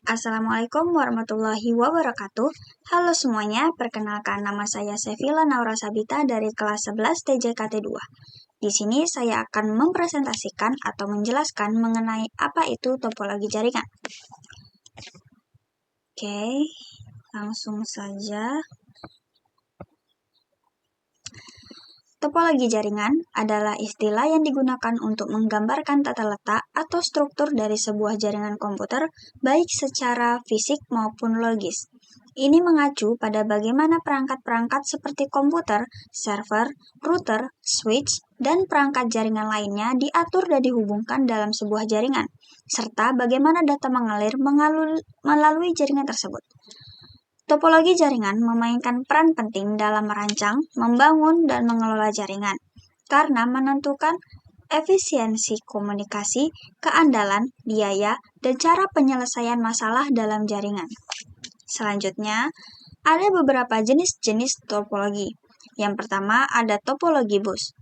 Assalamualaikum warahmatullahi wabarakatuh. Halo semuanya, perkenalkan nama saya Sevilla Naura Sabita dari kelas 11 TJKT 2. Di sini saya akan mempresentasikan atau menjelaskan mengenai apa itu topologi jaringan. Oke, langsung saja. Topologi jaringan adalah istilah yang digunakan untuk menggambarkan tata letak atau struktur dari sebuah jaringan komputer, baik secara fisik maupun logis. Ini mengacu pada bagaimana perangkat-perangkat seperti komputer, server, router, switch, dan perangkat jaringan lainnya diatur dan dihubungkan dalam sebuah jaringan, serta bagaimana data mengalir melalui jaringan tersebut. Topologi jaringan memainkan peran penting dalam merancang, membangun, dan mengelola jaringan, karena menentukan efisiensi komunikasi, keandalan, biaya, dan cara penyelesaian masalah dalam jaringan. Selanjutnya, ada beberapa jenis-jenis topologi. Yang pertama ada topologi bus.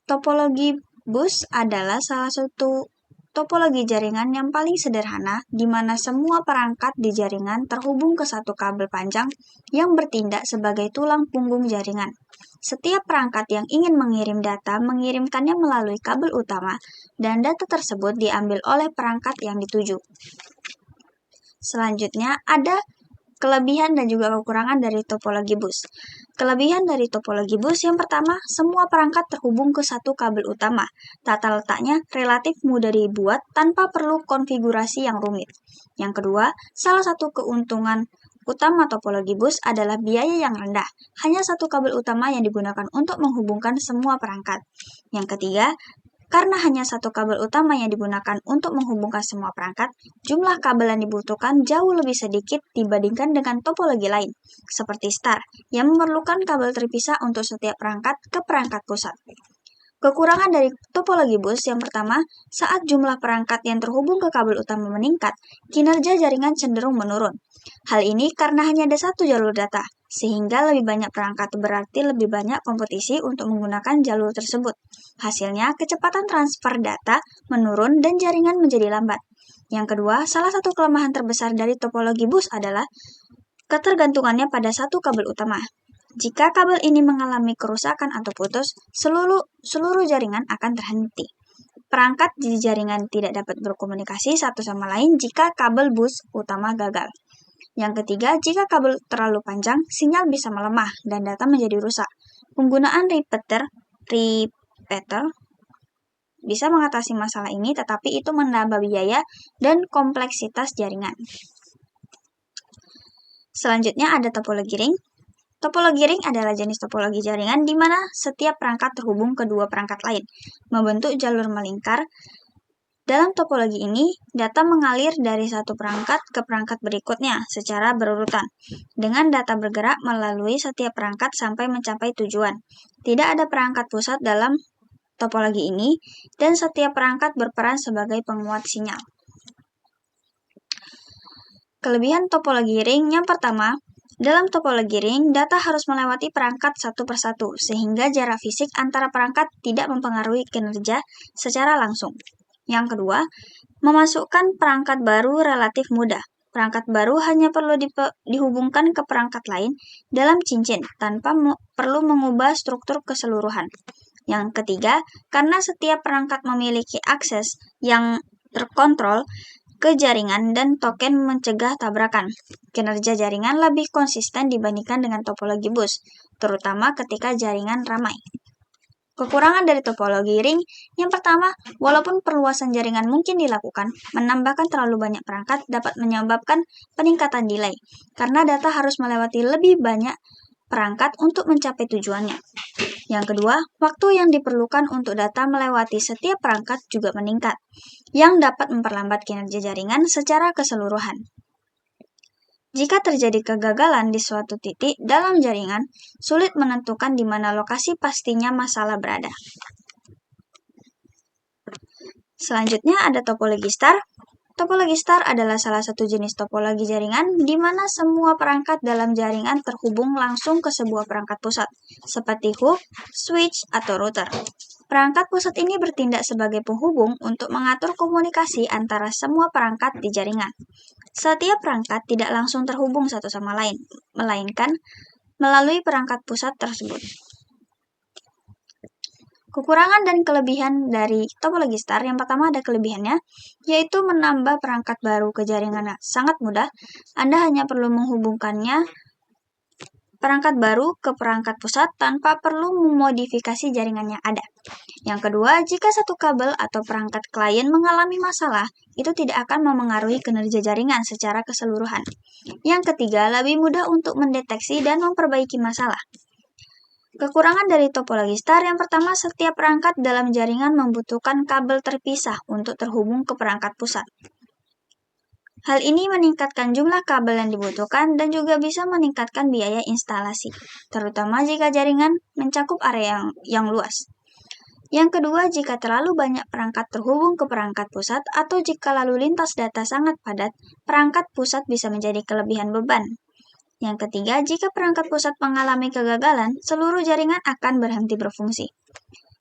Topologi bus adalah salah satu topologi jaringan yang paling sederhana, di mana semua perangkat di jaringan terhubung ke satu kabel panjang yang bertindak sebagai tulang punggung jaringan. Setiap perangkat yang ingin mengirim data mengirimkannya melalui kabel utama, dan data tersebut diambil oleh perangkat yang dituju. Selanjutnya ada kelebihan dan juga kekurangan dari topologi bus. Kelebihan dari topologi bus yang pertama, semua perangkat terhubung ke satu kabel utama. Tata letaknya relatif mudah dibuat tanpa perlu konfigurasi yang rumit. Yang kedua, salah satu keuntungan utama topologi bus adalah biaya yang rendah. Hanya satu kabel utama yang digunakan untuk menghubungkan semua perangkat. Yang ketiga, karena hanya satu kabel utama yang digunakan untuk menghubungkan semua perangkat, jumlah kabel yang dibutuhkan jauh lebih sedikit dibandingkan dengan topologi lain, seperti star, yang memerlukan kabel terpisah untuk setiap perangkat ke perangkat pusat. Kekurangan dari topologi bus yang pertama, saat jumlah perangkat yang terhubung ke kabel utama meningkat, kinerja jaringan cenderung menurun. Hal ini karena hanya ada satu jalur data, sehingga lebih banyak perangkat berarti lebih banyak kompetisi untuk menggunakan jalur tersebut. Hasilnya, kecepatan transfer data menurun dan jaringan menjadi lambat. Yang kedua, salah satu kelemahan terbesar dari topologi bus adalah ketergantungannya pada satu kabel utama. Jika kabel ini mengalami kerusakan atau putus, seluruh jaringan akan terhenti. Perangkat di jaringan tidak dapat berkomunikasi satu sama lain jika kabel bus utama gagal. Yang ketiga, jika kabel terlalu panjang, sinyal bisa melemah dan data menjadi rusak. Penggunaan repeater bisa mengatasi masalah ini, tetapi itu menambah biaya dan kompleksitas jaringan. Selanjutnya ada topologi ring. Topologi ring adalah jenis topologi jaringan di mana setiap perangkat terhubung ke dua perangkat lain, membentuk jalur melingkar. Dalam topologi ini, data mengalir dari satu perangkat ke perangkat berikutnya secara berurutan, dengan data bergerak melalui setiap perangkat sampai mencapai tujuan. Tidak ada perangkat pusat dalam topologi ini, dan setiap perangkat berperan sebagai penguat sinyal. Kelebihan topologi ring yang pertama, dalam topologi ring, data harus melewati perangkat satu persatu, sehingga jarak fisik antara perangkat tidak mempengaruhi kinerja secara langsung. Yang kedua, memasukkan perangkat baru relatif mudah. Perangkat baru hanya perlu dihubungkan ke perangkat lain dalam cincin, tanpa perlu mengubah struktur keseluruhan. Yang ketiga, karena setiap perangkat memiliki akses yang terkontrol ke jaringan dan token mencegah tabrakan. Kinerja jaringan lebih konsisten dibandingkan dengan topologi bus, terutama ketika jaringan ramai. Kekurangan dari topologi ring yang pertama, walaupun perluasan jaringan mungkin dilakukan, menambahkan terlalu banyak perangkat dapat menyebabkan peningkatan delay, karena data harus melewati lebih banyak perangkat untuk mencapai tujuannya. Yang kedua, waktu yang diperlukan untuk data melewati setiap perangkat juga meningkat, yang dapat memperlambat kinerja jaringan secara keseluruhan. Jika terjadi kegagalan di suatu titik dalam jaringan, sulit menentukan di mana lokasi pastinya masalah berada. Selanjutnya ada topologi star. Topologi star adalah salah satu jenis topologi jaringan di mana semua perangkat dalam jaringan terhubung langsung ke sebuah perangkat pusat, seperti hub, switch, atau router. Perangkat pusat ini bertindak sebagai penghubung untuk mengatur komunikasi antara semua perangkat di jaringan. Setiap perangkat tidak langsung terhubung satu sama lain, melainkan melalui perangkat pusat tersebut. Kekurangan dan kelebihan dari topologi star, yang pertama ada kelebihannya, yaitu menambah perangkat baru ke jaringan sangat mudah. Anda hanya perlu menghubungkannya perangkat baru ke perangkat pusat tanpa perlu memodifikasi jaringan yang ada. Yang kedua, jika satu kabel atau perangkat klien mengalami masalah, itu tidak akan memengaruhi kinerja jaringan secara keseluruhan. Yang ketiga, lebih mudah untuk mendeteksi dan memperbaiki masalah. Kekurangan dari topologi star, yang pertama, setiap perangkat dalam jaringan membutuhkan kabel terpisah untuk terhubung ke perangkat pusat. Hal ini meningkatkan jumlah kabel yang dibutuhkan dan juga bisa meningkatkan biaya instalasi, terutama jika jaringan mencakup area yang luas. Yang kedua, jika terlalu banyak perangkat terhubung ke perangkat pusat atau jika lalu lintas data sangat padat, perangkat pusat bisa menjadi kelebihan beban. Yang ketiga, jika perangkat pusat mengalami kegagalan, seluruh jaringan akan berhenti berfungsi.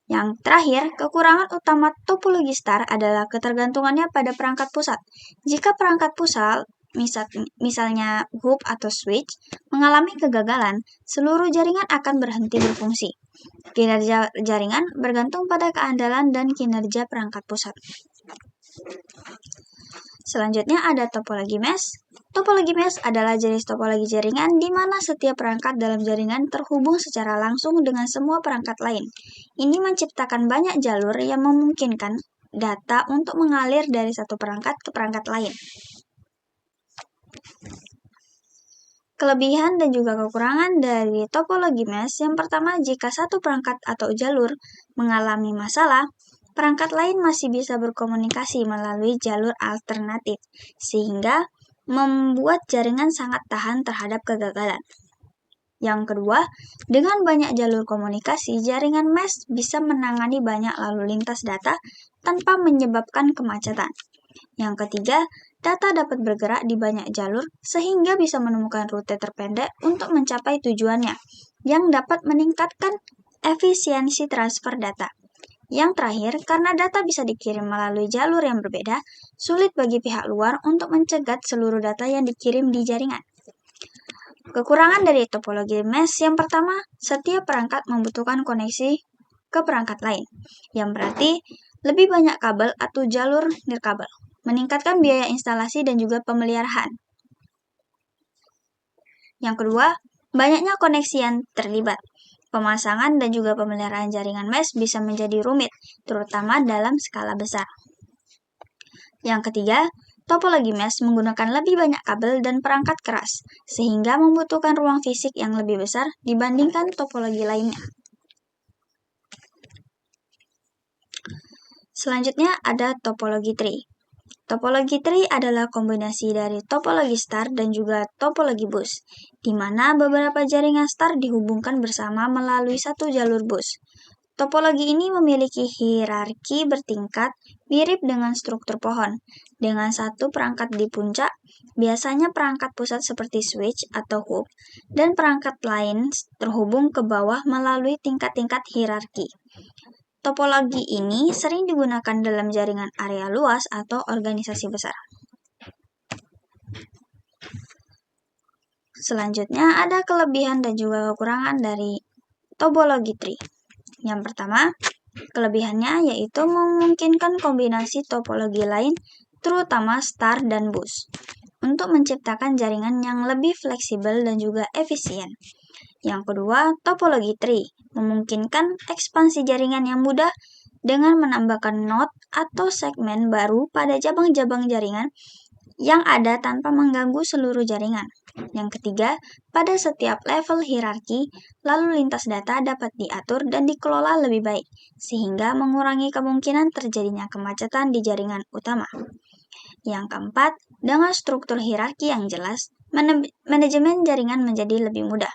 Yang terakhir, kekurangan utama topologi star adalah ketergantungannya pada perangkat pusat. Jika perangkat pusat, misalnya hub atau switch, mengalami kegagalan, seluruh jaringan akan berhenti berfungsi. Kinerja jaringan bergantung pada keandalan dan kinerja perangkat pusat. Selanjutnya ada topologi mesh. Topologi mesh adalah jenis topologi jaringan di mana setiap perangkat dalam jaringan terhubung secara langsung dengan semua perangkat lain. Ini menciptakan banyak jalur yang memungkinkan data untuk mengalir dari satu perangkat ke perangkat lain. Kelebihan dan juga kekurangan dari topologi mesh, yang pertama, jika satu perangkat atau jalur mengalami masalah, perangkat lain masih bisa berkomunikasi melalui jalur alternatif, sehingga membuat jaringan sangat tahan terhadap kegagalan. Yang kedua, dengan banyak jalur komunikasi, jaringan mesh bisa menangani banyak lalu lintas data tanpa menyebabkan kemacetan. Yang ketiga, data dapat bergerak di banyak jalur sehingga bisa menemukan rute terpendek untuk mencapai tujuannya, yang dapat meningkatkan efisiensi transfer data. Yang terakhir, karena data bisa dikirim melalui jalur yang berbeda, sulit bagi pihak luar untuk mencegat seluruh data yang dikirim di jaringan. Kekurangan dari topologi mesh, yang pertama, setiap perangkat membutuhkan koneksi ke perangkat lain, yang berarti lebih banyak kabel atau jalur nirkabel, meningkatkan biaya instalasi dan juga pemeliharaan. Yang kedua, banyaknya koneksi yang terlibat. Pemasangan dan juga pemeliharaan jaringan mesh bisa menjadi rumit, terutama dalam skala besar. Yang ketiga, topologi mesh menggunakan lebih banyak kabel dan perangkat keras, sehingga membutuhkan ruang fisik yang lebih besar dibandingkan topologi lainnya. Selanjutnya ada topologi tree. Topologi tree adalah kombinasi dari topologi star dan juga topologi bus, di mana beberapa jaringan star dihubungkan bersama melalui satu jalur bus. Topologi ini memiliki hierarki bertingkat mirip dengan struktur pohon, dengan satu perangkat di puncak, biasanya perangkat pusat seperti switch atau hub, dan perangkat lain terhubung ke bawah melalui tingkat-tingkat hierarki. Topologi ini sering digunakan dalam jaringan area luas atau organisasi besar. Selanjutnya ada kelebihan dan juga kekurangan dari topologi tree. Yang pertama, kelebihannya yaitu memungkinkan kombinasi topologi lain, terutama star dan bus, untuk menciptakan jaringan yang lebih fleksibel dan juga efisien. Yang kedua, topologi tree memungkinkan ekspansi jaringan yang mudah dengan menambahkan node atau segmen baru pada cabang-cabang jaringan yang ada tanpa mengganggu seluruh jaringan. Yang ketiga, pada setiap level hierarki, lalu lintas data dapat diatur dan dikelola lebih baik, sehingga mengurangi kemungkinan terjadinya kemacetan di jaringan utama. Yang keempat, dengan struktur hierarki yang jelas, manajemen jaringan menjadi lebih mudah,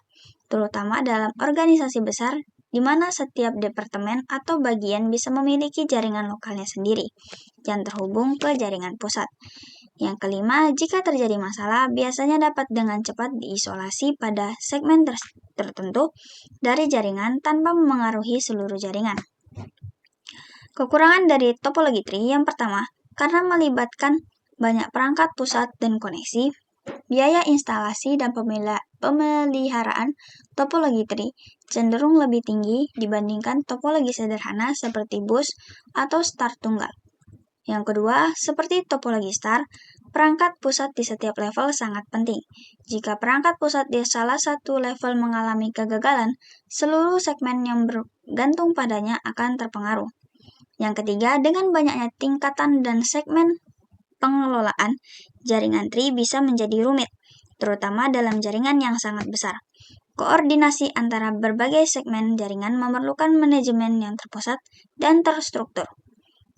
terutama dalam organisasi besar di mana setiap departemen atau bagian bisa memiliki jaringan lokalnya sendiri yang terhubung ke jaringan pusat. Yang kelima, jika terjadi masalah, biasanya dapat dengan cepat diisolasi pada segmen tertentu dari jaringan tanpa memengaruhi seluruh jaringan. Kekurangan dari topologi tree, yang pertama, karena melibatkan banyak perangkat pusat dan koneksi, biaya instalasi dan pemeliharaan topologi tree cenderung lebih tinggi dibandingkan topologi sederhana seperti bus atau star tunggal. Yang kedua, seperti topologi star, perangkat pusat di setiap level sangat penting. Jika perangkat pusat di salah satu level mengalami kegagalan, seluruh segmen yang bergantung padanya akan terpengaruh. Yang ketiga, dengan banyaknya tingkatan dan segmen pengelolaan, jaringan tree bisa menjadi rumit, terutama dalam jaringan yang sangat besar. Koordinasi antara berbagai segmen jaringan memerlukan manajemen yang terpusat dan terstruktur.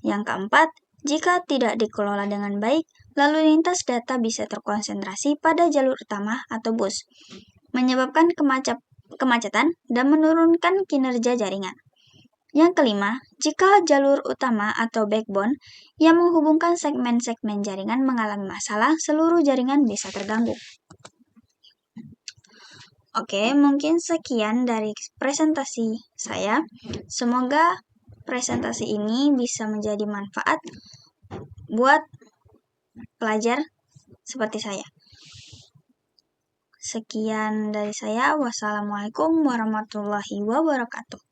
Yang keempat, jika tidak dikelola dengan baik, lalu lintas data bisa terkonsentrasi pada jalur utama atau bus, menyebabkan kemacetan dan menurunkan kinerja jaringan. Yang kelima, jika jalur utama atau backbone yang menghubungkan segmen-segmen jaringan mengalami masalah, seluruh jaringan bisa terganggu. Oke, mungkin sekian dari presentasi saya. Semoga presentasi ini bisa menjadi manfaat buat pelajar seperti saya. Sekian dari saya. Wassalamualaikum warahmatullahi wabarakatuh.